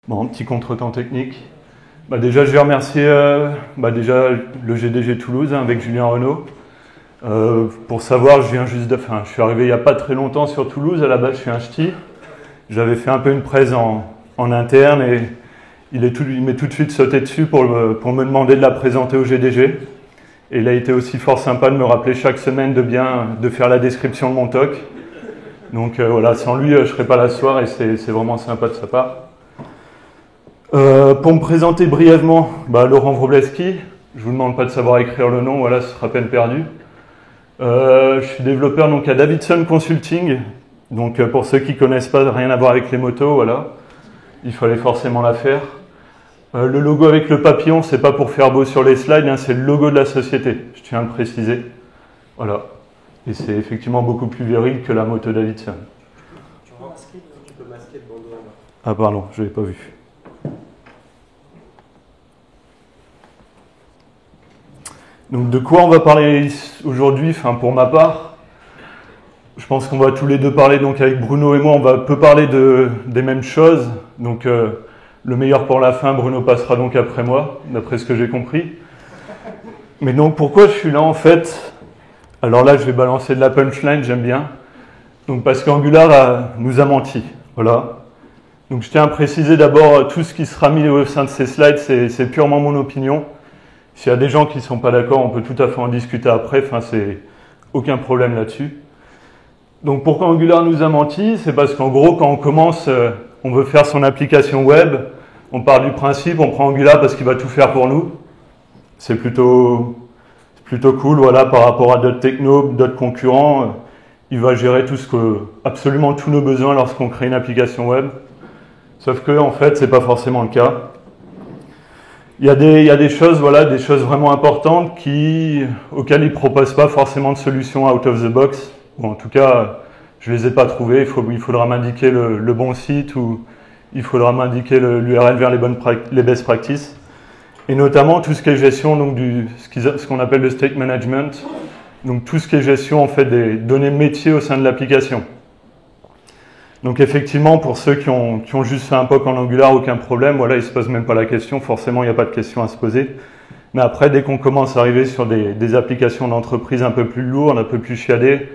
Bon, petit contretemps technique. Déjà, je vais remercier déjà le GDG Toulouse avec Julien Renaud. Pour savoir, je suis arrivé il n'y a pas très longtemps sur Toulouse. À la base, je suis un ch'ti. J'avais fait un peu une presse en interne et il m'est tout de suite sauté dessus pour me demander de la présenter au GDG. Et il a été aussi fort sympa de me rappeler chaque semaine de faire la description de mon talk. Donc voilà, sans lui, je ne serais pas là ce soir et c'est vraiment sympa de sa part. Pour me présenter brièvement, Laurent Wróblewski, je vous demande pas de savoir écrire le nom, voilà, ce sera peine perdue. Je suis développeur donc à Davidson Consulting, donc pour ceux qui connaissent pas, rien à voir avec les motos, voilà, il fallait forcément la faire. Le logo avec le papillon, c'est pas pour faire beau sur les slides, hein, c'est le logo de la société, je tiens à le préciser, voilà. Et c'est effectivement beaucoup plus viril que la moto Davidson. Tu peux masquer le bandeau là. Ah pardon, je l'ai pas vu. Donc de quoi on va parler aujourd'hui, pour ma part, je pense qu'on va tous les deux parler, donc avec Bruno et moi, on va peu parler des mêmes choses. Donc le meilleur pour la fin, Bruno passera donc après moi, d'après ce que j'ai compris. Mais donc pourquoi je suis là en fait? Alors là je vais balancer de la punchline, j'aime bien. Donc parce qu'Angular nous a menti, voilà. Donc je tiens à préciser d'abord, tout ce qui sera mis au sein de ces slides, c'est purement mon opinion. S'il y a des gens qui ne sont pas d'accord, on peut tout à fait en discuter après, c'est aucun problème là-dessus. Donc pourquoi Angular nous a menti? C'est parce qu'en gros, quand on commence, on veut faire son application web, on part du principe, on prend Angular parce qu'il va tout faire pour nous. C'est plutôt cool, voilà, par rapport à d'autres technos, d'autres concurrents. Il va gérer absolument tous nos besoins lorsqu'on crée une application web. Sauf que, en fait, c'est pas forcément le cas. Il y a des choses, voilà, des choses vraiment importantes auxquelles ils ne proposent pas forcément de solution out of the box. Bon, en tout cas, je ne les ai pas trouvées. Il faudra m'indiquer le bon site ou il faudra m'indiquer l'URL vers les best practices. Et notamment tout ce qui est gestion donc ce qu'on appelle le state management. Donc tout ce qui est gestion en fait des données métiers au sein de l'application. Donc effectivement, pour ceux qui ont juste fait un POC en Angular, aucun problème, voilà, ils ne se posent même pas la question, forcément il n'y a pas de question à se poser. Mais après, dès qu'on commence à arriver sur des applications d'entreprise un peu plus lourdes, un peu plus chiadées,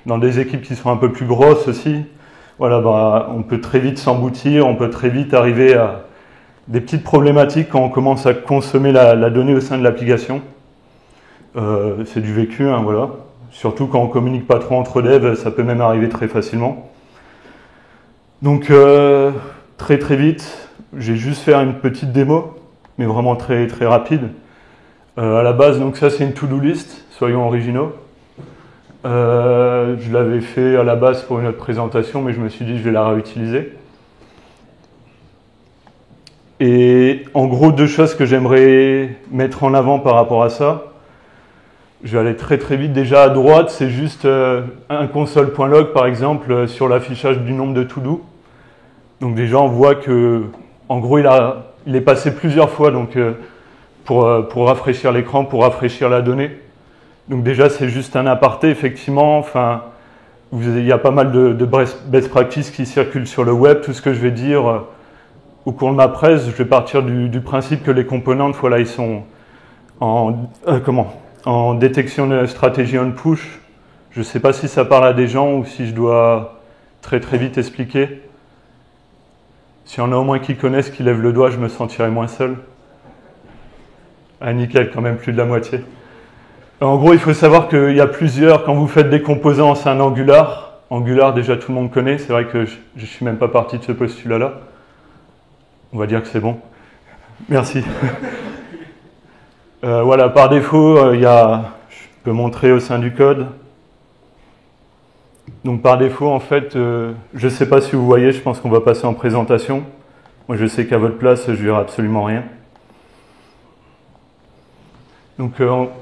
dans des équipes qui sont un peu plus grosses aussi, voilà, on peut très vite s'emboutir, on peut très vite arriver à des petites problématiques quand on commence à consommer la donnée au sein de l'application. C'est du vécu, hein, voilà. Surtout quand on ne communique pas trop entre devs, ça peut même arriver très facilement. Donc très très vite, j'ai juste fait une petite démo, mais vraiment très très rapide. À la base, donc ça c'est une to-do list, soyons originaux. Je l'avais fait à la base pour une autre présentation, mais je me suis dit je vais la réutiliser. Et en gros, deux choses que j'aimerais mettre en avant par rapport à ça. Je vais aller très très vite. Déjà à droite, c'est juste un console.log par exemple sur l'affichage du nombre de to-do. Donc déjà on voit que, en gros, il est passé plusieurs fois donc, pour rafraîchir l'écran, pour rafraîchir la donnée. Donc déjà c'est juste un aparté, effectivement. Il y a pas mal de best practices qui circulent sur le web. Tout ce que je vais dire au cours de ma presse, je vais partir du principe que les components, voilà, ils sont en détection de stratégie on push. Je ne sais pas si ça parle à des gens ou si je dois très très vite expliquer. S'il y en a au moins qui connaissent, qui lèvent le doigt, je me sentirai moins seul. Ah nickel, quand même plus de la moitié. En gros, il faut savoir qu'il y a quand vous faites des composants en sein d'Angular, Angular déjà tout le monde connaît, c'est vrai que je ne suis même pas parti de ce postulat-là. On va dire que c'est bon. Merci. Voilà, par défaut, je peux montrer au sein du code. Donc par défaut, en fait, je ne sais pas si vous voyez, je pense qu'on va passer en présentation. Moi, je sais qu'à votre place, je verrai absolument rien. Donc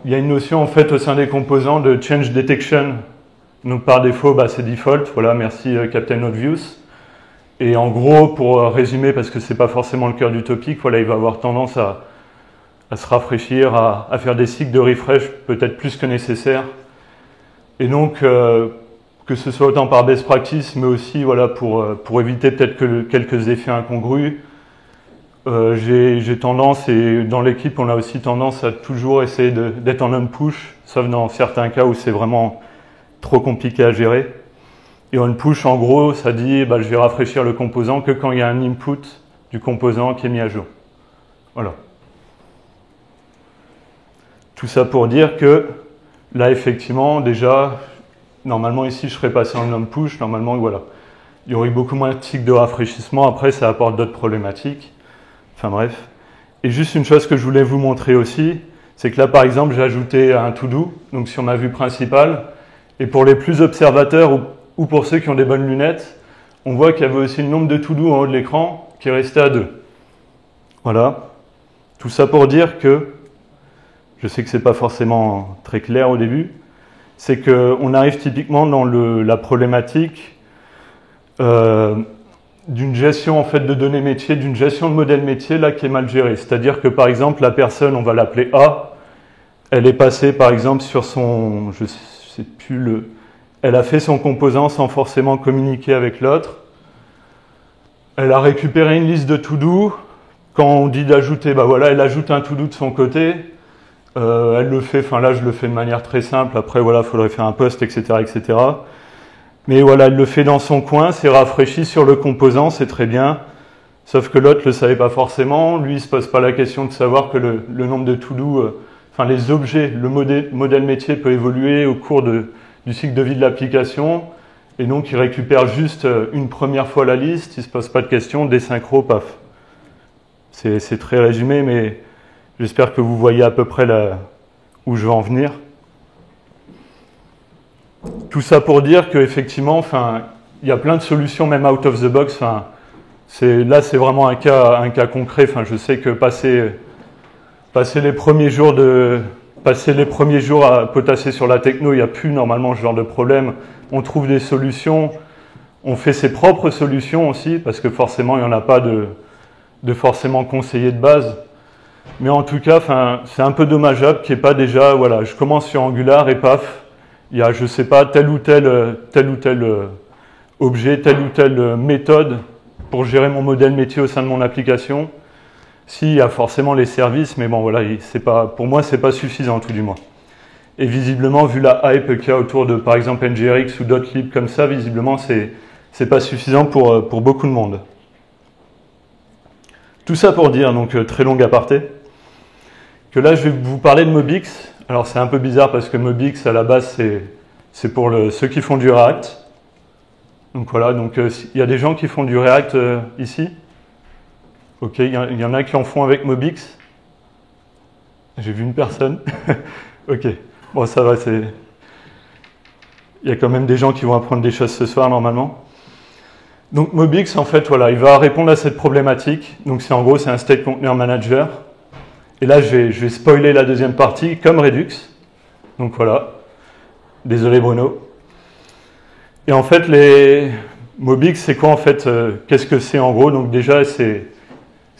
il y a une notion, en fait, au sein des composants de change detection. Donc par défaut, c'est default. Voilà, merci Captain Obvious. Et en gros, pour résumer, parce que ce n'est pas forcément le cœur du topic, voilà, il va avoir tendance à se rafraîchir, à faire des cycles de refresh peut-être plus que nécessaire. Et donc, que ce soit autant par best practice, mais aussi voilà, pour éviter peut-être quelques effets incongrus, J'ai tendance, et dans l'équipe on a aussi tendance à toujours essayer d'être en on-push, sauf dans certains cas où c'est vraiment trop compliqué à gérer. Et on-push, en gros, ça dit je vais rafraîchir le composant que quand il y a un input du composant qui est mis à jour. Voilà. Tout ça pour dire que là, effectivement, déjà, normalement ici je serais passé en on-push, normalement voilà. Il y aurait beaucoup moins de cycles de rafraîchissement, après ça apporte d'autres problématiques. Enfin bref. Et juste une chose que je voulais vous montrer aussi, c'est que là par exemple j'ai ajouté un to-do, donc sur ma vue principale, et pour les plus observateurs ou pour ceux qui ont des bonnes lunettes, on voit qu'il y avait aussi le nombre de to-do en haut de l'écran qui est resté à 2. Voilà. Tout ça pour dire que, je sais que c'est pas forcément très clair au début, c'est qu'on arrive typiquement dans la problématique d'une gestion en fait de données métiers, d'une gestion de modèle métier là qui est mal gérée. C'est-à-dire que par exemple la personne, on va l'appeler A, elle est passée par exemple sur son, je sais plus elle a fait son composant sans forcément communiquer avec l'autre. Elle a récupéré une liste de to-do. Quand on dit d'ajouter, voilà, elle ajoute un to-do de son côté. Elle le fait, là je le fais de manière très simple. Après voilà, il faudrait faire un post, etc., etc. Mais voilà, elle le fait dans son coin, c'est rafraîchi sur le composant, c'est très bien. Sauf que l'autre ne le savait pas forcément. Lui, il ne se pose pas la question de savoir que le nombre de to-do, les objets, le modèle métier peut évoluer au cours du cycle de vie de l'application. Et donc, il récupère juste une première fois la liste, il ne se pose pas de questions, désynchro, paf. C'est très résumé, mais j'espère que vous voyez à peu près où je veux en venir. Tout ça pour dire qu'effectivement, il y a plein de solutions, même out of the box. Là, c'est vraiment un cas concret. Je sais que passer les premiers jours à potasser sur la techno, il n'y a plus normalement ce genre de problème. On trouve des solutions, on fait ses propres solutions aussi, parce que forcément, il n'y en a pas de forcément conseiller de base. Mais en tout cas, c'est un peu dommageable qu'il n'y ait pas déjà, voilà, je commence sur Angular et paf, il y a, je ne sais pas, tel ou tel objet, telle ou telle méthode pour gérer mon modèle métier au sein de mon application. Si, il y a forcément les services, mais bon, voilà, pour moi, ce n'est pas suffisant, tout du moins. Et visiblement, vu la hype qu'il y a autour de, par exemple, NGRX ou d'autres libres comme ça, visiblement, ce n'est pas suffisant pour beaucoup de monde. Tout ça pour dire, donc très long aparté, que là, je vais vous parler de Mobix. Alors, c'est un peu bizarre parce que Mobix, à la base, c'est pour ceux qui font du React. Donc voilà, il y a des gens qui font du React ici. Ok, il y en a qui en font avec Mobix. J'ai vu une personne. Ok, bon, ça va, il y a quand même des gens qui vont apprendre des choses ce soir, normalement. Donc Mobix, en fait, voilà, il va répondre à cette problématique. Donc en gros, c'est un State Container Manager. Et là, je vais spoiler la deuxième partie, comme Redux. Donc voilà. Désolé Bruno. Et en fait, Mobix, c'est quoi en fait qu'est-ce que c'est en gros? Donc déjà, c'est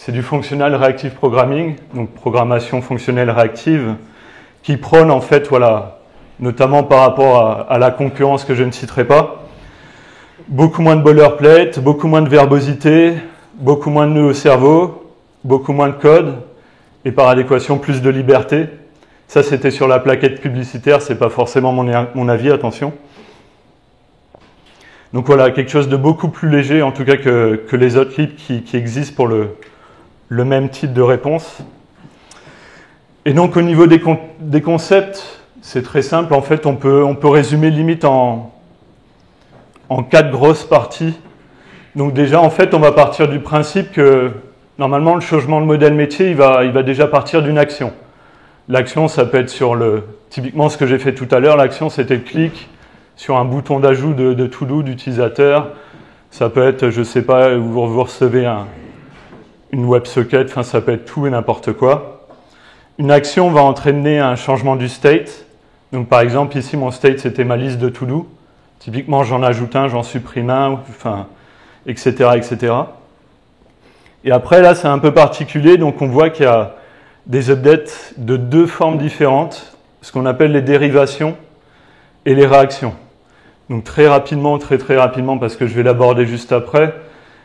du Functional Reactive Programming, donc programmation fonctionnelle réactive, qui prône en fait, voilà, notamment par rapport à la concurrence que je ne citerai pas, beaucoup moins de boilerplate, beaucoup moins de verbosité, beaucoup moins de nœuds au cerveau, beaucoup moins de code, et par adéquation plus de liberté. Ça, c'était sur la plaquette publicitaire, c'est pas forcément mon avis, attention. Donc voilà, quelque chose de beaucoup plus léger, en tout cas que les autres libres qui existent pour le même type de réponse. Et donc au niveau des concepts, c'est très simple. En fait, on peut résumer limite en 4 grosses parties. Donc déjà, en fait, on va partir du principe que normalement, le changement de modèle métier, il va déjà partir d'une action. L'action, ça peut être typiquement ce que j'ai fait tout à l'heure, l'action, c'était le clic sur un bouton d'ajout de to-do d'utilisateur. Ça peut être, je ne sais pas, vous recevez une WebSocket, ça peut être tout et n'importe quoi. Une action va entraîner un changement du state. Donc par exemple, ici, mon state, c'était ma liste de to-do. Typiquement, j'en ajoute un, j'en supprime un, etc., etc. Et après, là, c'est un peu particulier. Donc on voit qu'il y a des updates de 2 formes différentes, ce qu'on appelle les dérivations et les réactions. Donc très rapidement, très rapidement, parce que je vais l'aborder juste après.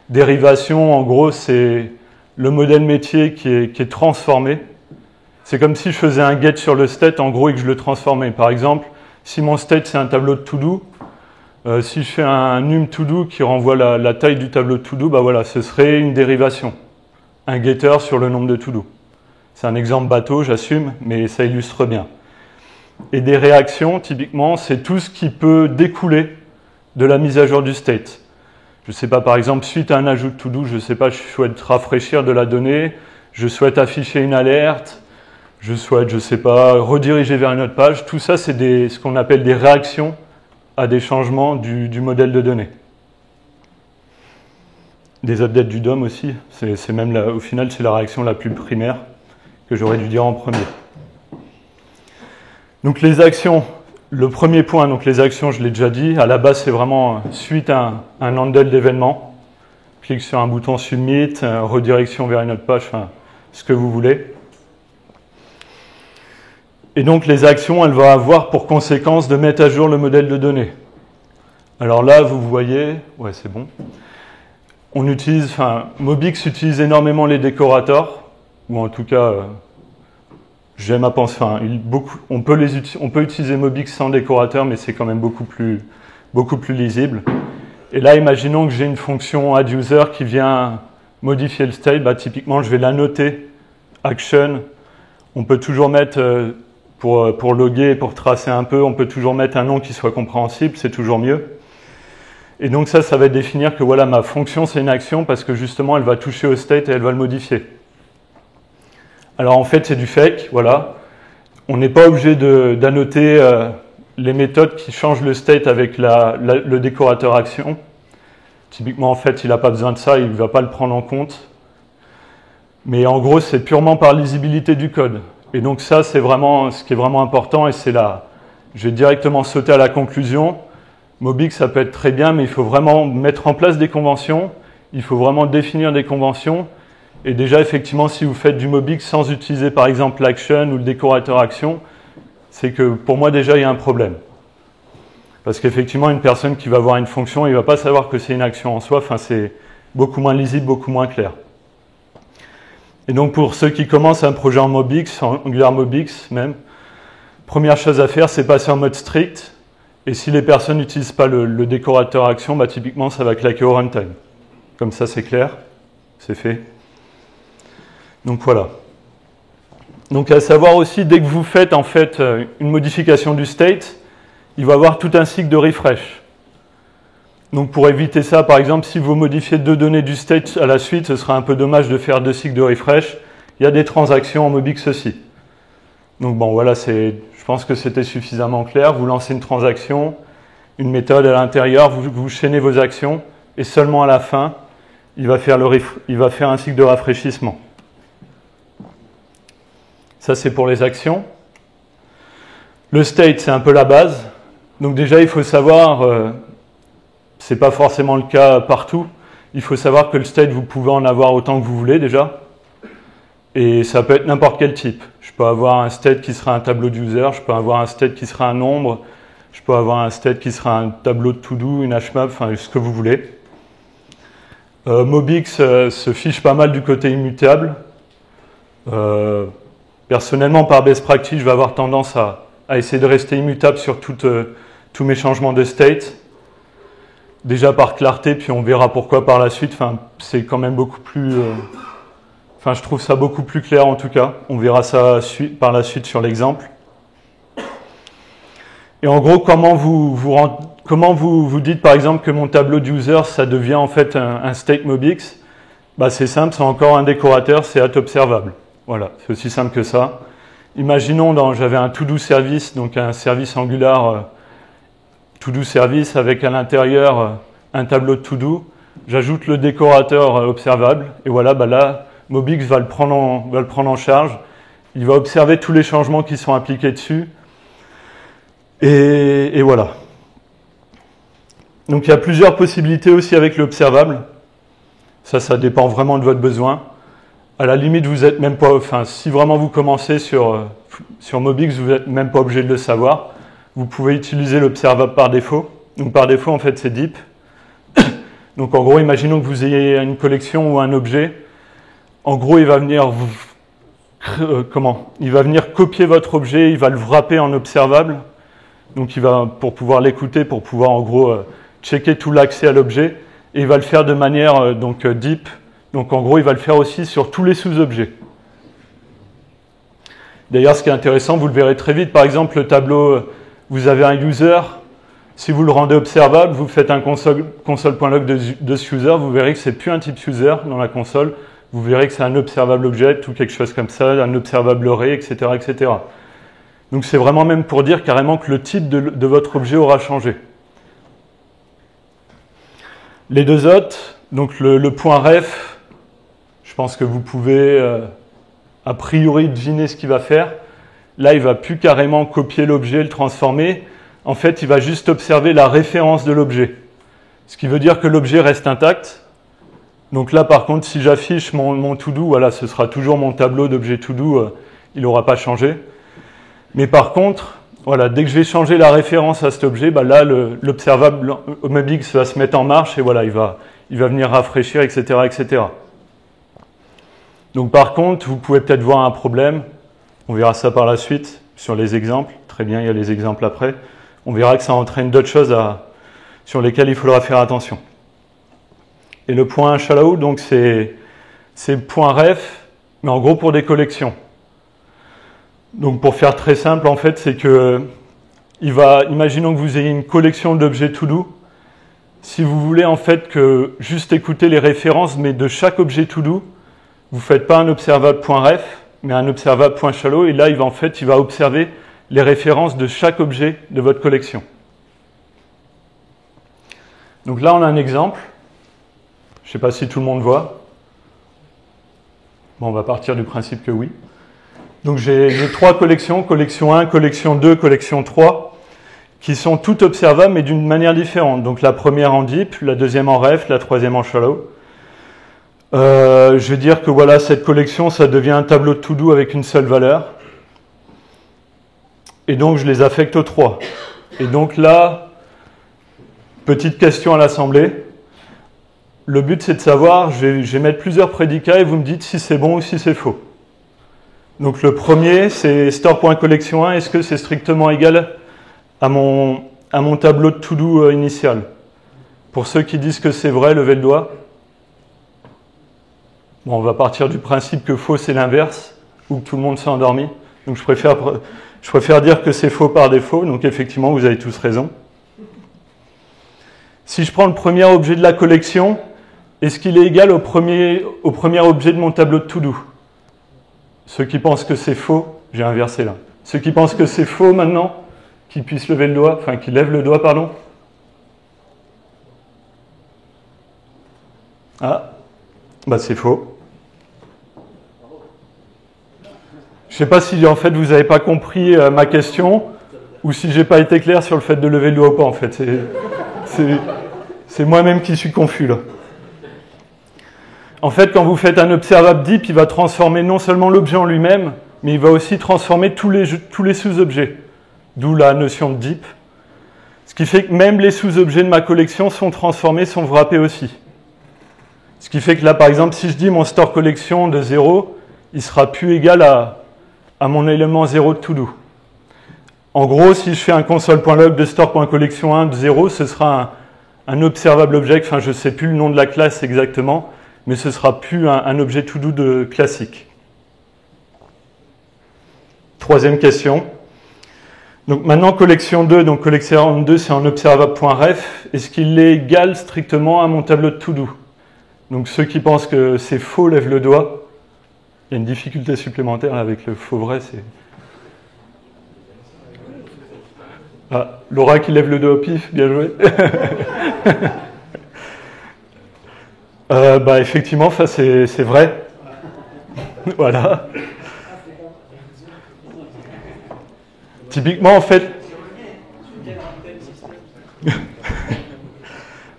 Dérivation, en gros, c'est le modèle métier qui est transformé. C'est comme si je faisais un get sur le state en gros et que je le transformais. Par exemple, si mon state c'est un tableau de to-do, si je fais un num to-do qui renvoie la taille du tableau de to-do, bah voilà, ce serait une dérivation, un getter sur le nombre de to-do. C'est un exemple bateau, j'assume, mais ça illustre bien. Et des réactions, typiquement, c'est tout ce qui peut découler de la mise à jour du state. Je ne sais pas, par exemple, suite à un ajout de to-do, je ne sais pas, je souhaite rafraîchir de la donnée, je souhaite afficher une alerte, je souhaite, je ne sais pas, rediriger vers une autre page. Tout ça, c'est ce qu'on appelle des réactions à des changements du modèle de données. Des updates du DOM aussi, c'est même au final, c'est la réaction la plus primaire que j'aurais dû dire en premier. Donc les actions, le premier point, donc les actions, je l'ai déjà dit, à la base c'est vraiment suite à un handle d'événement, clique sur un bouton submit, redirection vers une autre page, enfin ce que vous voulez. Et donc les actions, elles vont avoir pour conséquence de mettre à jour le modèle de données. Alors là, vous voyez, ouais c'est bon, on utilise, enfin Mobix utilise énormément les décorateurs, ou en tout cas, j'aime à penser, enfin, on peut utiliser Mobix sans décorateur, mais c'est quand même beaucoup plus lisible. Et là, imaginons que j'ai une fonction addUser qui vient modifier le state, bah, typiquement je vais la noter, action, on peut toujours mettre, pour loguer, pour tracer un peu, on peut toujours mettre un nom qui soit compréhensible, c'est toujours mieux. Et donc ça va définir que voilà, ma fonction c'est une action parce que justement elle va toucher au state et elle va le modifier. Alors en fait c'est du fake, voilà. On n'est pas obligé d'annoter les méthodes qui changent le state avec le décorateur action. Typiquement en fait il n'a pas besoin de ça, il ne va pas le prendre en compte. Mais en gros c'est purement par lisibilité du code. Et donc ça c'est vraiment ce qui est vraiment important et c'est là. Je vais directement sauter à la conclusion. Mobix, ça peut être très bien, mais il faut vraiment mettre en place des conventions, il faut vraiment définir des conventions. Et déjà, effectivement, si vous faites du Mobix sans utiliser par exemple l'action ou le décorateur action, c'est que pour moi déjà, il y a un problème. Parce qu'effectivement, une personne qui va voir une fonction, il ne va pas savoir que c'est une action en soi, enfin, c'est beaucoup moins lisible, beaucoup moins clair. Et donc pour ceux qui commencent un projet en Mobix, en Angular Mobix même, première chose à faire, c'est passer en mode strict. Et si les personnes n'utilisent pas le décorateur action, bah, typiquement, ça va claquer au runtime. Comme ça, c'est clair, c'est fait. Donc voilà. Donc à savoir aussi, dès que vous faites en fait une modification du state, il va y avoir tout un cycle de refresh. Donc pour éviter ça, par exemple, si vous modifiez 2 données du state à la suite, ce sera un peu dommage de faire 2 cycles de refresh. Il y a des transactions en Mobix aussi. Donc bon, voilà, je pense que c'était suffisamment clair. Vous lancez une transaction, une méthode à l'intérieur, vous chaînez vos actions, et seulement à la fin, il va faire un cycle de rafraîchissement. Ça, c'est pour les actions. Le state, c'est un peu la base. Donc déjà, il faut savoir, c'est pas forcément le cas partout, il faut savoir que le state, vous pouvez en avoir autant que vous voulez déjà. Et ça peut être n'importe quel type. Je peux avoir un state qui sera un tableau d'user, je peux avoir un state qui sera un nombre, je peux avoir un state qui sera un tableau de to-do, une hmap, enfin ce que vous voulez. Mobix se fiche pas mal du côté immutable. Personnellement, par best practice, je vais avoir tendance à essayer de rester immutable sur tous mes changements de state. Déjà par clarté, puis on verra pourquoi par la suite. Enfin, c'est quand même beaucoup plus... Enfin, je trouve ça beaucoup plus clair en tout cas. On verra ça par la suite sur l'exemple. Et en gros, comment vous dites par exemple que mon tableau d'user, ça devient en fait un state Mobix? Bah, c'est simple, c'est encore un décorateur, c'est @observable. Voilà, c'est aussi simple que ça. Imaginons, j'avais un to-do service, donc un service Angular to-do service avec à l'intérieur un tableau de to-do. J'ajoute le décorateur observable et voilà, bah là, Mobix va le prendre en charge. Il va observer tous les changements qui sont appliqués dessus. Et voilà. Donc il y a plusieurs possibilités aussi avec l'observable. Ça dépend vraiment de votre besoin. À la limite, vous êtes même pas, enfin, si vraiment vous commencez sur Mobix, vous n'êtes même pas obligé de le savoir. Vous pouvez utiliser l'observable par défaut. Donc par défaut, en fait, c'est deep. Donc en gros, imaginons que vous ayez une collection ou un objet. En gros, il va venir il va venir copier votre objet, il va le wrapper en observable. Donc il va, pour pouvoir l'écouter, pour pouvoir en gros checker tout l'accès à l'objet, et il va le faire de manière deep. Donc en gros, il va le faire aussi sur tous les sous-objets. D'ailleurs, ce qui est intéressant, vous le verrez très vite, par exemple, le tableau, vous avez un user, si vous le rendez observable, vous faites un console.log de ce user, vous verrez que c'est plus un type user dans la console, vous verrez que c'est un observable object ou quelque chose comme ça, un observable array, etc., etc. Donc c'est vraiment même pour dire carrément que le type de votre objet aura changé. Les deux autres, donc le point ref, je pense que vous pouvez a priori deviner ce qu'il va faire. Là, il ne va plus carrément copier l'objet, le transformer. En fait, il va juste observer la référence de l'objet. Ce qui veut dire que l'objet reste intact. Donc là, par contre, si j'affiche mon to-do, voilà, ce sera toujours mon tableau d'objet to-do, il n'aura pas changé. Mais par contre, voilà, dès que je vais changer la référence à cet objet, bah là, l'observable MobX va se mettre en marche et voilà, il va venir rafraîchir, etc., etc. Donc par contre, vous pouvez peut-être voir un problème. On verra ça par la suite sur les exemples. Très bien, il y a les exemples après. On verra que ça entraîne d'autres choses sur lesquelles il faudra faire attention. Et le point shallow, donc c'est point ref, mais en gros pour des collections. Donc pour faire très simple, en fait, c'est que imaginons que vous ayez une collection d'objets to-do. Si vous voulez en fait que juste écouter les références, mais de chaque objet to-do, vous ne faites pas un observable.ref, mais un observable.shallow, et là, il va observer les références de chaque objet de votre collection. Donc là, on a un exemple. Je ne sais pas si tout le monde voit. Bon, on va partir du principe que oui. Donc j'ai 3 collections, collection 1, collection 2, collection 3, qui sont toutes observables, mais d'une manière différente. Donc la première en deep, la deuxième en ref, la troisième en shallow. Je vais dire que voilà, cette collection, ça devient un tableau de to-do avec une seule valeur. Et donc, je les affecte aux 3. Et donc là, petite question à l'assemblée. Le but, c'est de savoir, je vais mettre plusieurs prédicats et vous me dites si c'est bon ou si c'est faux. Donc le premier, c'est store.collection1. Est-ce que c'est strictement égal à mon tableau de to-do initial? Pour ceux qui disent que c'est vrai, levez le doigt. Bon, on va partir du principe que faux, c'est l'inverse, ou que tout le monde s'est endormi. Donc je préfère dire que c'est faux par défaut, donc effectivement, vous avez tous raison. Si je prends le premier objet de la collection, est-ce qu'il est égal au premier objet de mon tableau de to-do? Ceux qui pensent que c'est faux, j'ai inversé là. Ceux qui pensent que c'est faux maintenant, qui puissent lever le doigt, enfin qui lèvent le doigt, pardon. Ah, bah c'est faux. Je ne sais pas si en fait vous n'avez pas compris ma question ou si j'ai pas été clair sur le fait de lever le doigt ou pas en fait. C'est moi-même qui suis confus là. En fait, quand vous faites un observable deep, il va transformer non seulement l'objet en lui-même, mais il va aussi transformer tous les sous-objets. D'où la notion de deep. Ce qui fait que même les sous-objets de ma collection sont transformés, sont wrappés aussi. Ce qui fait que là, par exemple, si je dis mon store collection de 0, il sera plus égal à mon élément 0 de to-do. En gros, si je fais un console.log de store.collection1 de 0, ce sera un observable object, enfin je ne sais plus le nom de la classe exactement, mais ce ne sera plus un objet to-do de classique. Troisième question. Donc maintenant, collection 2, donc collection 2, c'est en observable.ref. Est-ce qu'il est égal strictement à mon tableau de to-do? Donc ceux qui pensent que c'est faux, lèvent le doigt. Il y a une difficulté supplémentaire avec le faux-vrai, c'est... Ah, Laura qui lève le doigt au pif, bien joué. Bah effectivement, ça c'est vrai. Voilà. Typiquement, en fait...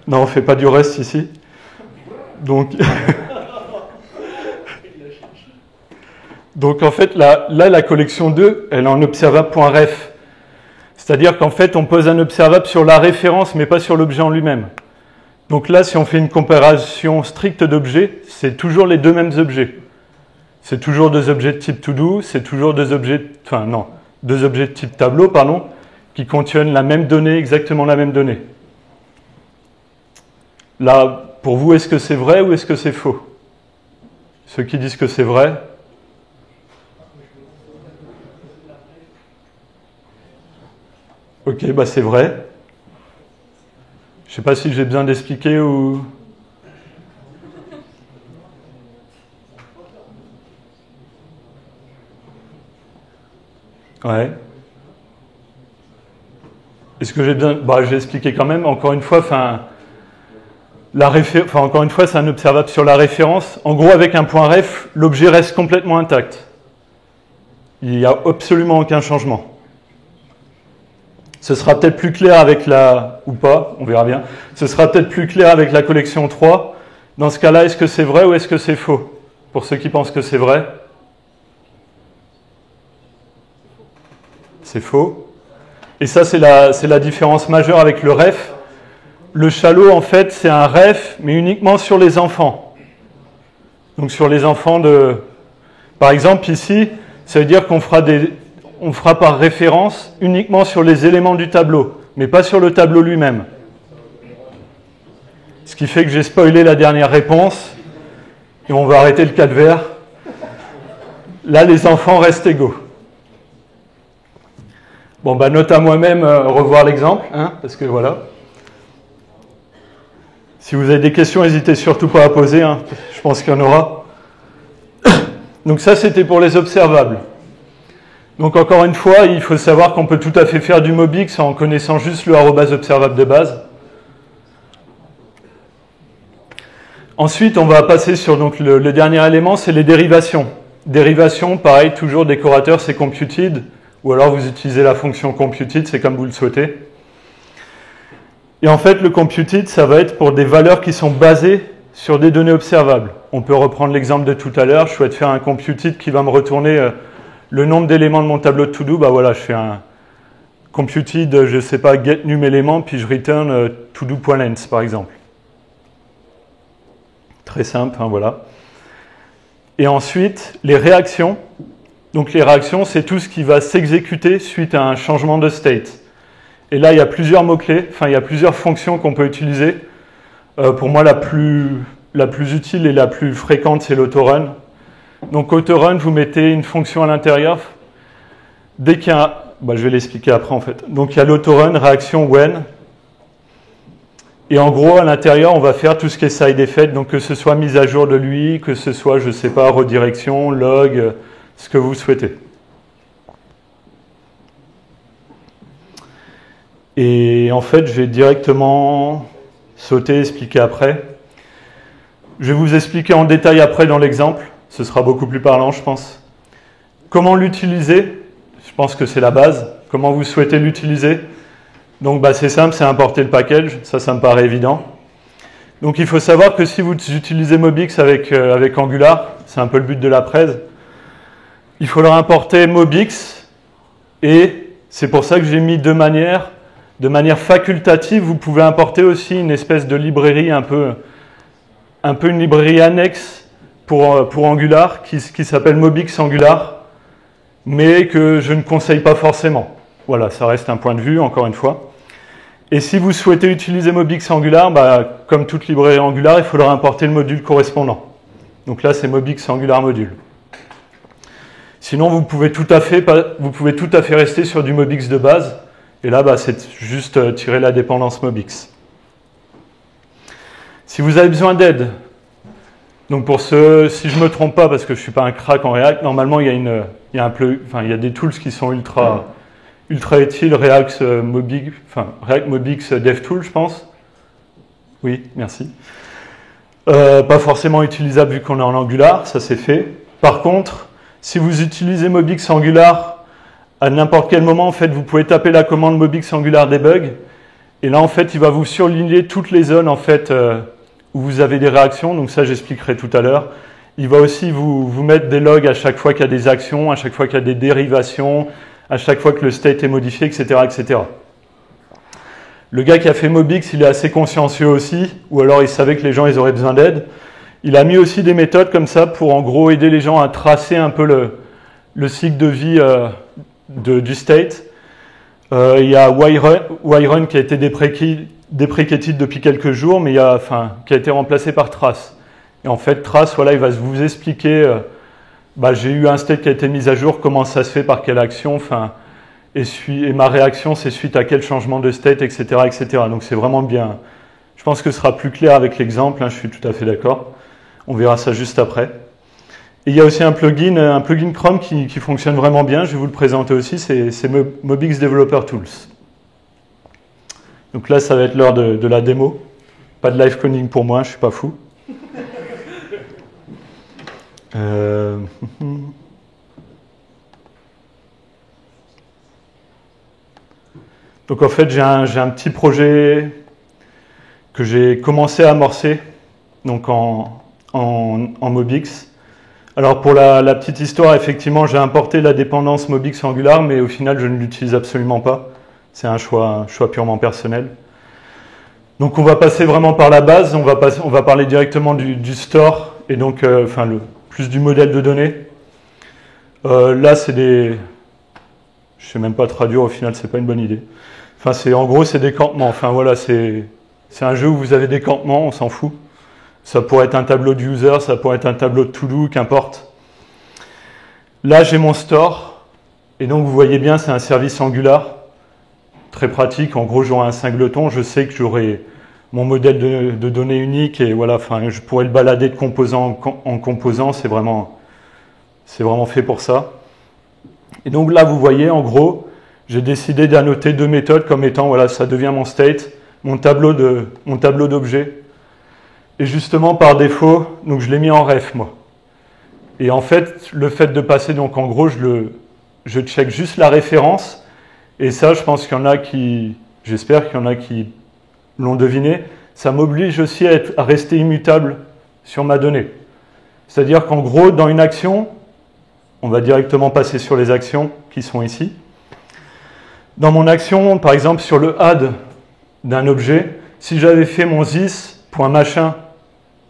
Non, on ne fait pas du reste ici. Donc... Donc en fait, là, la collection 2, elle est en observable.ref. C'est-à-dire qu'en fait, on pose un observable sur la référence, mais pas sur l'objet en lui-même. Donc là, si on fait une comparaison stricte d'objets, c'est toujours les deux mêmes objets. c'est toujours deux objets de type to-do, c'est toujours deux objets de type tableau, pardon, qui contiennent la même donnée, exactement la même donnée. Là, pour vous, est-ce que c'est vrai ou est-ce que c'est faux? Ceux qui disent que c'est vrai. Ok, bah c'est vrai. Je ne sais pas si j'ai besoin d'expliquer ou... Ouais. Est-ce que j'ai besoin... Bah, je vais expliquer quand même. Encore une fois, encore une fois, c'est un observable sur la référence. En gros, avec un point ref, l'objet reste complètement intact. Il n'y a absolument aucun changement. Ce sera peut-être plus clair avec la... ou pas, on verra bien. Ce sera peut-être plus clair avec la collection 3. Dans ce cas-là, est-ce que c'est vrai ou est-ce que c'est faux? Pour ceux qui pensent que c'est vrai. C'est faux. Et ça, c'est la différence majeure avec le ref. Le shallow, en fait, c'est un ref, mais uniquement sur les enfants. Donc sur les enfants de... Par exemple, ici, ça veut dire qu'on fera par référence uniquement sur les éléments du tableau, mais pas sur le tableau lui-même. Ce qui fait que j'ai spoilé la dernière réponse, et on va arrêter le cas de vert. Là, les enfants restent égaux. Bon, bah, note à moi-même revoir l'exemple, hein, parce que voilà. Si vous avez des questions, n'hésitez surtout pas à poser, hein, je pense qu'il y en aura. Donc ça, c'était pour les observables. Donc encore une fois, il faut savoir qu'on peut tout à fait faire du Mobix en connaissant juste le arrobase observable de base. Ensuite, on va passer sur donc, le dernier élément, c'est les dérivations. Dérivation, pareil, toujours décorateur, c'est computed, ou alors vous utilisez la fonction computed, c'est comme vous le souhaitez. Et en fait, le computed, ça va être pour des valeurs qui sont basées sur des données observables. On peut reprendre l'exemple de tout à l'heure, je souhaite faire un computed qui va me retourner le nombre d'éléments de mon tableau de to-do. Bah voilà, je fais un computed, je ne sais pas, get num élément, puis je return to-do.length, par exemple. Très simple, hein, voilà. Et ensuite, les réactions. Donc les réactions, c'est tout ce qui va s'exécuter suite à un changement de state. Et là, il y a plusieurs mots-clés, il y a plusieurs fonctions qu'on peut utiliser. Pour moi, la plus utile et la plus fréquente, c'est l'autorun. Donc autorun, vous mettez une fonction à l'intérieur. Dès qu'il y a... je vais l'expliquer après, en fait. Donc il y a l'autorun, réaction when. Et en gros, à l'intérieur, on va faire tout ce qui est side effect, donc que ce soit mise à jour de lui, que ce soit, je ne sais pas, redirection, log, ce que vous souhaitez. Et en fait, je vais directement sauter, expliquer après. Je vais vous expliquer en détail après dans l'exemple. Ce sera beaucoup plus parlant, je pense. Comment l'utiliser? Je pense que c'est la base. Comment vous souhaitez l'utiliser? Donc c'est simple, c'est importer le package, ça me paraît évident. Donc il faut savoir que si vous utilisez Mobix avec Angular, c'est un peu le but de la presse, il faudra importer Mobix, et c'est pour ça que j'ai mis de manière facultative, vous pouvez importer aussi une espèce de librairie, un peu une librairie annexe pour Angular, qui s'appelle Mobix Angular, mais que je ne conseille pas forcément. Voilà, ça reste un point de vue, encore une fois. Et si vous souhaitez utiliser Mobix Angular, comme toute librairie Angular, il faudra importer le module correspondant. Donc là, c'est Mobix Angular module. Sinon, vous pouvez tout à fait rester sur du Mobix de base. Et là, c'est juste tirer la dépendance Mobix. Si vous avez besoin d'aide, donc pour ceux, si je ne me trompe pas, parce que je ne suis pas un crack en React, normalement, il y a des tools qui sont ultra utiles, React Mobix DevTool, je pense. Oui, merci. Pas forcément utilisable vu qu'on est en Angular, ça c'est fait. Par contre, si vous utilisez Mobix Angular, à n'importe quel moment, en fait, vous pouvez taper la commande Mobix Angular Debug, et là, en fait, il va vous surligner toutes les zones, en fait, où vous avez des réactions, donc ça, j'expliquerai tout à l'heure. Il va aussi vous mettre des logs à chaque fois qu'il y a des actions, à chaque fois qu'il y a des dérivations, à chaque fois que le state est modifié, etc., etc. Le gars qui a fait Mobix, il est assez consciencieux aussi, ou alors il savait que les gens, ils auraient besoin d'aide. Il a mis aussi des méthodes comme ça pour en gros aider les gens à tracer un peu le cycle de vie du state. Il y a Wyrun qui a été deprecated depuis quelques jours, mais qui a été remplacé par Trace. Et en fait, Trace, voilà, il va vous expliquer, j'ai eu un state qui a été mis à jour, comment ça se fait, par quelle action, et ma réaction, c'est suite à quel changement de state, etc., etc. Donc c'est vraiment bien. Je pense que ce sera plus clair avec l'exemple, je suis tout à fait d'accord. On verra ça juste après. Et il y a aussi un plugin Chrome qui fonctionne vraiment bien, je vais vous le présenter aussi, c'est Mobix Developer Tools. Donc là, ça va être l'heure de la démo. Pas de live coding pour moi, je suis pas fou. Donc en fait, j'ai un petit projet que j'ai commencé à amorcer donc en Mobix. Alors pour la petite histoire, effectivement, j'ai importé la dépendance Mobix Angular, mais au final, je ne l'utilise absolument pas. C'est un choix purement personnel. Donc on va passer vraiment par la base, on va parler directement du store, et donc plus du modèle de données. Là, c'est des... Je ne sais même pas traduire, au final, c'est pas une bonne idée. En gros, c'est des campements. Voilà, c'est un jeu où vous avez des campements, on s'en fout. Ça pourrait être un tableau de user, ça pourrait être un tableau de to-do, qu'importe. Là, j'ai mon store. Et donc, vous voyez bien, c'est un service Angular. Très pratique. En gros, j'aurai un singleton. Je sais que j'aurai mon modèle de données unique. Et voilà, je pourrais le balader de composant en composant. C'est vraiment fait pour ça. Et donc là, vous voyez, en gros, j'ai décidé d'annoter deux méthodes comme étant, voilà, ça devient mon state, mon tableau d'objets. Et justement, par défaut, donc je l'ai mis en ref, moi. Et en fait, le fait de passer, donc en gros, je check juste la référence. Et ça, je pense qu'il y en a j'espère qu'il y en a qui l'ont deviné. Ça m'oblige aussi à rester immutable sur ma donnée. C'est-à-dire qu'en gros, dans une action, on va directement passer sur les actions qui sont ici. Dans mon action, par exemple, sur le add d'un objet, si j'avais fait mon this.machin,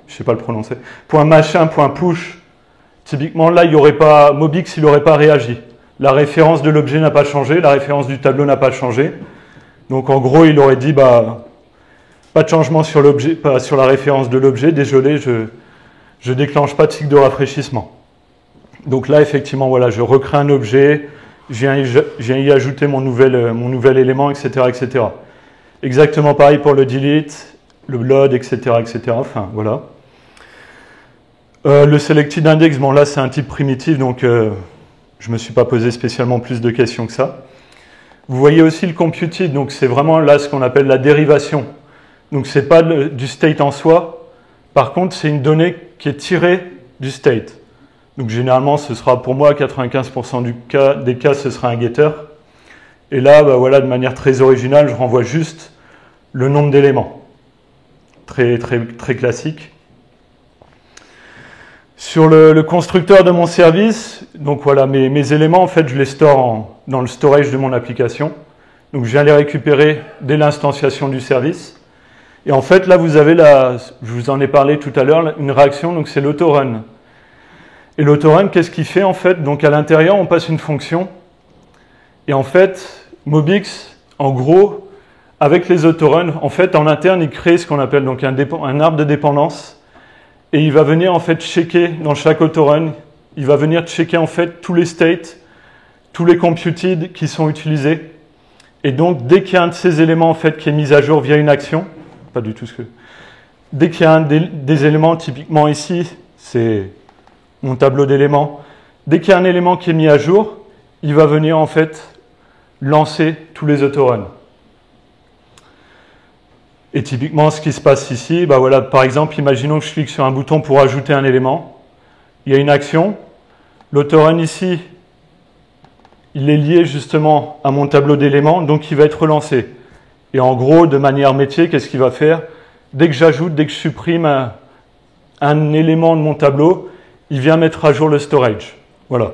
je ne sais pas le prononcer, .machin.push, typiquement là, Mobix, il n'aurait pas réagi. La référence de l'objet n'a pas changé, la référence du tableau n'a pas changé. Donc en gros, il aurait dit, pas de changement sur l'objet, pas sur la référence de l'objet, désolé, je déclenche pas de cycle de rafraîchissement. Donc là, effectivement, voilà, je recrée un objet, je viens y ajouter mon nouvel élément, etc., etc. Exactement pareil pour le delete, le load, etc., etc. Voilà. Le selected index, là, c'est un type primitif, donc je ne me suis pas posé spécialement plus de questions que ça. Vous voyez aussi le computed, donc c'est vraiment là ce qu'on appelle la dérivation. Donc ce n'est pas du state en soi, par contre, c'est une donnée qui est tirée du state. Donc généralement, ce sera pour moi, 95% des cas, ce sera un getter. Et là, voilà, de manière très originale, je renvoie juste le nombre d'éléments. Très, très, très classique. Sur le constructeur de mon service, donc voilà, mes éléments, en fait, je les store dans le storage de mon application. Donc je viens les récupérer dès l'instanciation du service. Et en fait, là, vous avez je vous en ai parlé tout à l'heure, une réaction, donc c'est l'autorun. Et l'autorun, qu'est-ce qu'il fait en fait? Donc à l'intérieur, on passe une fonction. Et en fait, Mobix, en gros, avec les autoruns, en fait, en interne, il crée ce qu'on appelle donc un arbre de dépendance. Et il va venir en fait checker dans chaque autorun, il va venir checker en fait tous les states, tous les computed qui sont utilisés. Et donc, dès qu'il y a un de ces éléments en fait qui est mis à jour via une action, pas du tout ce que... Dès qu'il y a un des éléments, typiquement ici, c'est mon tableau d'éléments. Dès qu'il y a un élément qui est mis à jour, il va venir en fait lancer tous les autoruns. Et typiquement, ce qui se passe ici, voilà, par exemple, imaginons que je clique sur un bouton pour ajouter un élément. Il y a une action. L'autorun ici, il est lié justement à mon tableau d'éléments, donc il va être relancé. Et en gros, de manière métier, qu'est-ce qu'il va faire? Dès que j'ajoute, dès que je supprime un élément de mon tableau, il vient mettre à jour le storage. Voilà.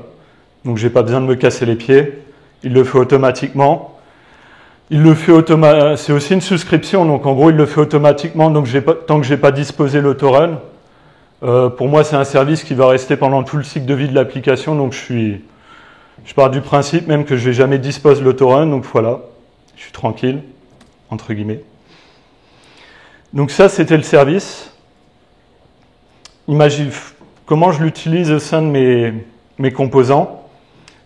Donc, je n'ai pas besoin de me casser les pieds. Il le fait automatiquement. C'est aussi une souscription. Donc, en gros, il le fait automatiquement. Donc, tant que je n'ai pas disposé l'autorun, Pour moi, c'est un service qui va rester pendant tout le cycle de vie de l'application, donc je pars du principe même que je ne vais jamais dispose l'autorun, donc voilà, je suis tranquille, entre guillemets. Donc ça, c'était le service. Imagine comment je l'utilise au sein de mes composants.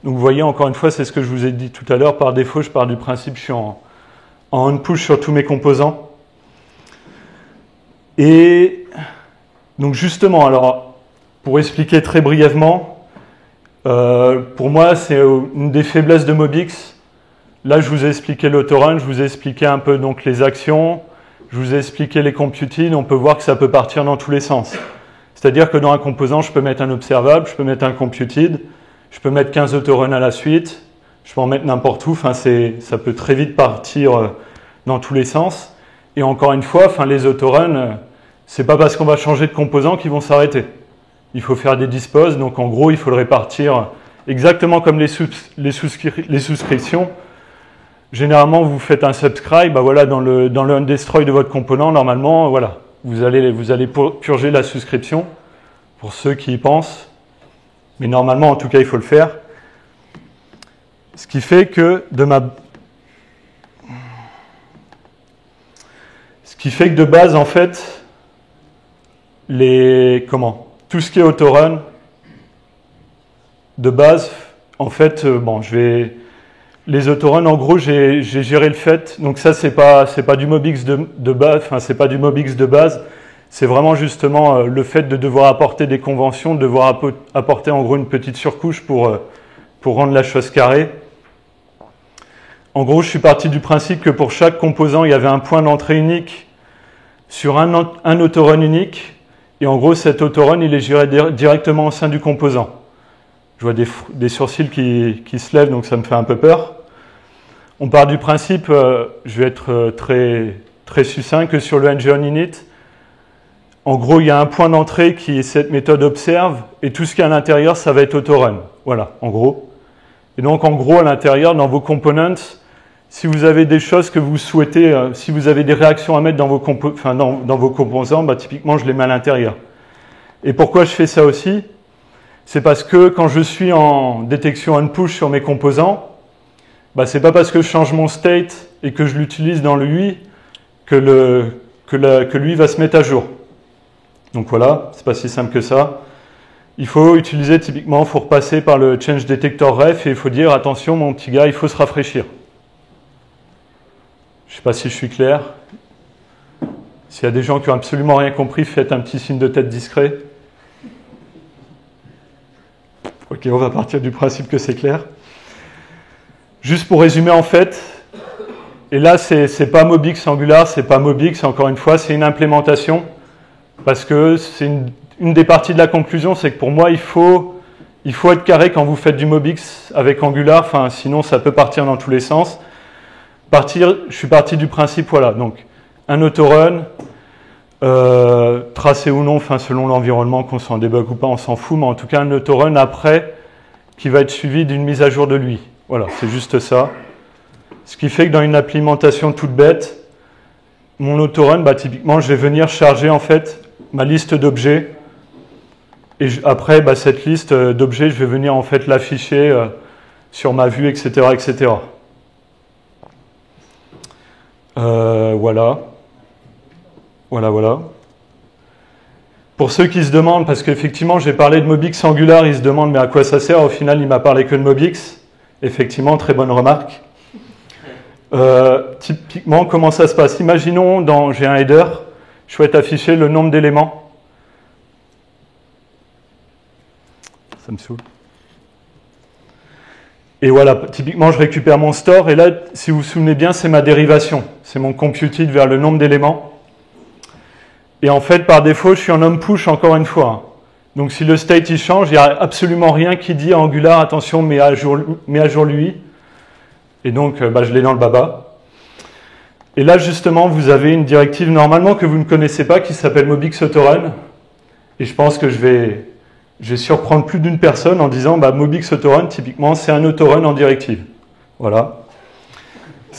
Donc vous voyez, encore une fois, c'est ce que je vous ai dit tout à l'heure, par défaut, je pars du principe que je suis en on-push sur tous mes composants. Et donc justement, alors, pour expliquer très brièvement, pour moi, c'est une des faiblesses de Mobix. Là, je vous ai expliqué l'autorun, je vous ai expliqué un peu donc les actions, je vous ai expliqué les computing, on peut voir que ça peut partir dans tous les sens. C'est-à-dire que dans un composant, je peux mettre un observable, je peux mettre un computed, je peux mettre 15 autoruns à la suite, je peux en mettre n'importe où, enfin, ça peut très vite partir dans tous les sens. Et encore une fois, enfin, les autoruns, c'est pas parce qu'on va changer de composant qu'ils vont s'arrêter. Il faut faire des disposes, donc en gros, il faut le répartir exactement comme les souscriptions. Généralement, vous faites un subscribe, bah voilà, dans le undestroy de votre component, normalement, voilà, vous allez purger la souscription, pour ceux qui y pensent. Mais normalement, en tout cas, il faut le faire. Ce qui fait que de base, en fait, tout ce qui est autorun, de base, en fait, les autoruns, en gros, j'ai géré le fait, donc ça, c'est pas du Mobix de base, enfin, c'est pas du Mobix de base, c'est vraiment justement le fait de devoir apporter des conventions, de devoir apporter en gros une petite surcouche pour rendre la chose carrée. En gros, je suis parti du principe que pour chaque composant, il y avait un point d'entrée unique sur un autorun unique, et en gros, cet autorun, il est géré directement au sein du composant. Je vois des sourcils qui se lèvent, donc ça me fait un peu peur. On part du principe, je vais être très succinct, que sur le ng-on-init, en gros, il y a un point d'entrée qui est cette méthode observe, et tout ce qui est à l'intérieur, ça va être autorun. Voilà, en gros. Et donc, en gros, à l'intérieur, dans vos components, si vous avez des choses que vous souhaitez, si vous avez des réactions à mettre dans vos composants, bah, typiquement, je les mets à l'intérieur. Et pourquoi je fais ça aussi ? C'est parce que quand je suis en détection on-push sur mes composants, bah, c'est pas parce que je change mon state et que je l'utilise dans le UI que lui va se mettre à jour. Donc voilà, c'est pas si simple que ça. Il faut utiliser typiquement, il faut repasser par le change detector ref et il faut dire attention mon petit gars, il faut se rafraîchir. Je sais pas si je suis clair. S'il y a des gens qui ont absolument rien compris, faites un petit signe de tête discret. Ok, on va partir du principe que c'est clair. Juste pour résumer en fait, et là c'est pas Mobix Angular, c'est pas Mobix, encore une fois, c'est une implémentation, parce que c'est une des parties de la conclusion, c'est que pour moi il faut être carré quand vous faites du Mobix avec Angular, enfin sinon ça peut partir dans tous les sens. Je suis parti du principe, voilà, donc un autorun, tracé ou non, enfin selon l'environnement, qu'on soit en debug ou pas, on s'en fout, mais en tout cas un autorun après qui va être suivi d'une mise à jour de lui. Voilà, c'est juste ça. Ce qui fait que dans une implémentation toute bête, mon autorun, bah, typiquement, je vais venir charger en fait ma liste d'objets. Et après, bah, cette liste d'objets, je vais venir en fait l'afficher sur ma vue, etc., etc. Voilà. Voilà. Pour ceux qui se demandent, parce qu'effectivement, j'ai parlé de Mobix Angular, ils se demandent, mais à quoi ça sert ? Au final, il m'a parlé que de Mobix. Effectivement, très bonne remarque. Typiquement, comment ça se passe ? Imaginons, j'ai un header, je souhaite afficher le nombre d'éléments. Ça me saoule. Et voilà, typiquement, je récupère mon store, et là, si vous vous souvenez bien, c'est ma dérivation. C'est mon computed vers le nombre d'éléments. Et en fait, par défaut, je suis en on-push encore une fois. Donc si le state il change, il n'y a absolument rien qui dit à Angular, attention, mets à jour lui. Et donc, bah, je l'ai dans le baba. Et là, justement, vous avez une directive normalement que vous ne connaissez pas qui s'appelle Mobix Autorun. Et je pense que je vais surprendre plus d'une personne en disant bah, Mobix Autorun, typiquement, c'est un autorun en directive. Voilà.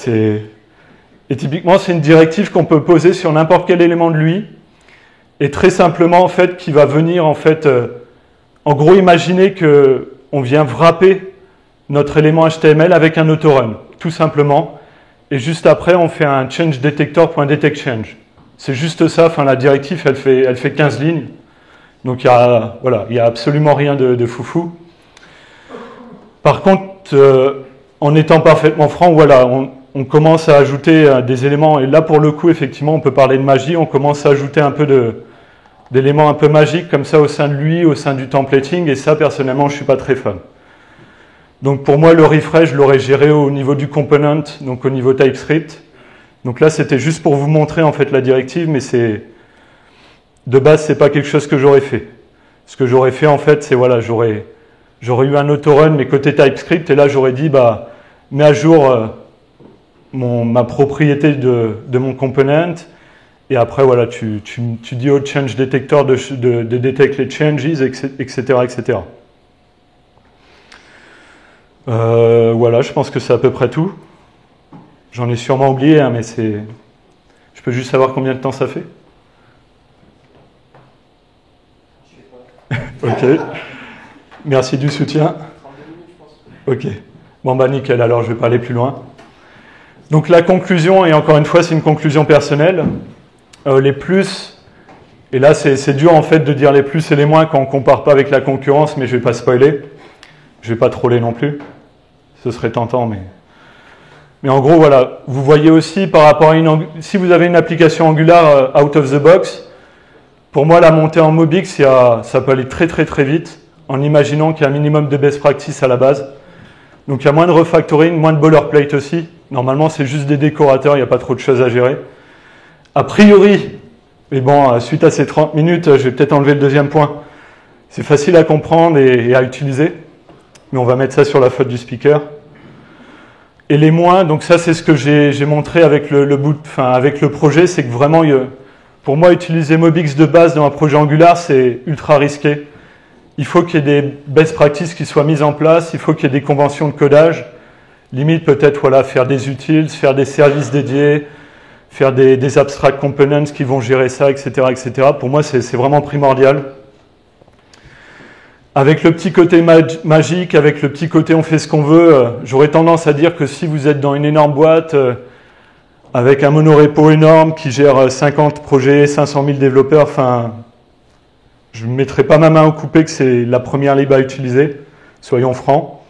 Et typiquement, c'est une directive qu'on peut poser sur n'importe quel élément de lui. et très simplement en fait qui va venir en fait, en gros imaginez que on vient wrapper notre élément HTML avec un autorun, tout simplement, et juste après on fait un change detector.detectChange. C'est juste ça, enfin la directive elle fait 15 lignes, donc il y a absolument rien de foufou. Par contre, en étant parfaitement franc, voilà, on commence à ajouter des éléments, et là pour le coup effectivement on peut parler de magie, on commence à ajouter un peu d'éléments un peu magiques comme ça au sein de l'UI, au sein du templating, et ça personnellement je suis pas très fan. Donc pour moi le refresh je l'aurais géré au niveau du component, donc au niveau TypeScript. Donc là c'était juste pour vous montrer en fait la directive, mais de base c'est pas quelque chose que j'aurais fait. Ce que j'aurais fait en fait c'est voilà, j'aurais eu un autorun mais côté TypeScript, et là j'aurais dit bah mets à jour ma propriété de mon component, et après voilà tu dis au change detector de detect les changes, etc. etc. Voilà, je pense que c'est à peu près tout. J'en ai sûrement oublié, hein, mais je peux juste savoir combien de temps ça fait. Ok. Merci du soutien. 32 minutes, je pense. Ok. Bon bah nickel, alors je vais pas aller plus loin. Donc la conclusion, et encore une fois c'est une conclusion personnelle, les plus, et là c'est dur en fait de dire les plus et les moins quand on compare pas avec la concurrence, mais je vais pas spoiler, je vais pas troller non plus, ce serait tentant, mais en gros voilà, vous voyez aussi par rapport à si vous avez une application Angular out of the box, pour moi la montée en Mobix, ça peut aller très très très vite, en imaginant qu'il y a un minimum de best practice à la base. Donc il y a moins de refactoring, moins de boilerplate aussi. Normalement, c'est juste des décorateurs, il n'y a pas trop de choses à gérer. A priori, mais bon, suite à ces 30 minutes, je vais peut-être enlever le deuxième point. C'est facile à comprendre et à utiliser, mais on va mettre ça sur la faute du speaker. Et les moins, donc ça c'est ce que j'ai montré avec avec le projet, c'est que vraiment, pour moi, utiliser Mobix de base dans un projet Angular, c'est ultra risqué. Il faut qu'il y ait des best practices qui soient mises en place, il faut qu'il y ait des conventions de codage, limite peut-être voilà, faire des utils, faire des services dédiés, faire des abstract components qui vont gérer ça, etc. etc. Pour moi, c'est vraiment primordial. Avec le petit côté magique, avec le petit côté on fait ce qu'on veut, j'aurais tendance à dire que si vous êtes dans une énorme boîte, avec un monorepo énorme qui gère 50 projets, 500 000 développeurs, enfin... Je ne mettrai pas ma main au coupé que c'est la première lib à utiliser, soyons francs.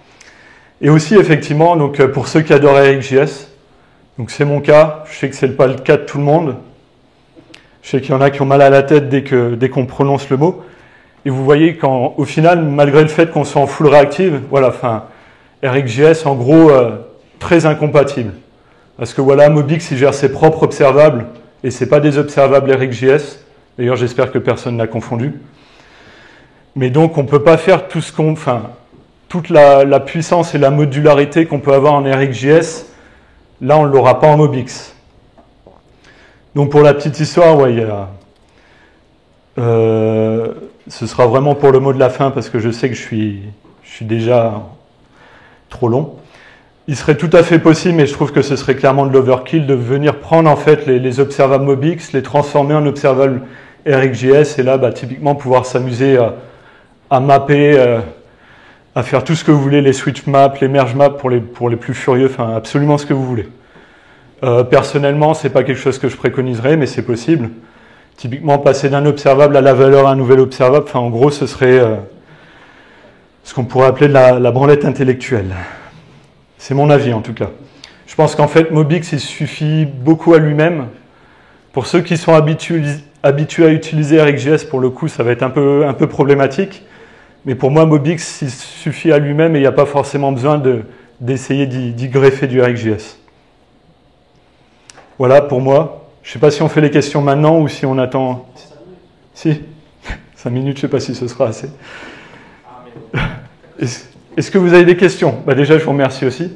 Et aussi, effectivement, donc, pour ceux qui adorent RxJS, donc c'est mon cas, je sais que ce n'est pas le cas de tout le monde. Je sais qu'il y en a qui ont mal à la tête dès qu'on prononce le mot. Et vous voyez qu'au final, malgré le fait qu'on soit en full réactive, voilà, enfin, RxJS, en gros, très incompatible. Parce que voilà, Mobix, il gère ses propres observables, et ce n'est pas des observables RxJS. D'ailleurs, j'espère que personne n'a confondu. Mais donc, on ne peut pas faire tout toute la puissance et la modularité qu'on peut avoir en RxJS. Là, on ne l'aura pas en Mobix. Donc, pour la petite histoire, ouais, ce sera vraiment pour le mot de la fin, parce que je sais que je suis déjà trop long. Il serait tout à fait possible, mais je trouve que ce serait clairement de l'overkill, de venir prendre en fait les observables Mobix, les transformer en observables RxJS, et là, bah, typiquement, pouvoir s'amuser à mapper, à faire tout ce que vous voulez, les switch maps, les merge maps pour les plus furieux, enfin, absolument ce que vous voulez. Personnellement, c'est pas quelque chose que je préconiserais, mais c'est possible. Typiquement, passer d'un observable à la valeur à un nouvel observable, enfin, en gros, ce serait ce qu'on pourrait appeler de la branlette intellectuelle. C'est mon avis, en tout cas. Je pense qu'en fait, Mobix, il suffit beaucoup à lui-même. Pour ceux qui sont habitués à utiliser RxJS, pour le coup, ça va être un peu problématique. Mais pour moi, Mobix, il suffit à lui-même et il n'y a pas forcément besoin d'essayer d'y greffer du RxJS. Voilà pour moi. Je ne sais pas si on fait les questions maintenant ou si on attend. 5 minutes. Si 5 minutes, je ne sais pas si ce sera assez. Est-ce que vous avez des questions? Bah déjà, je vous remercie aussi.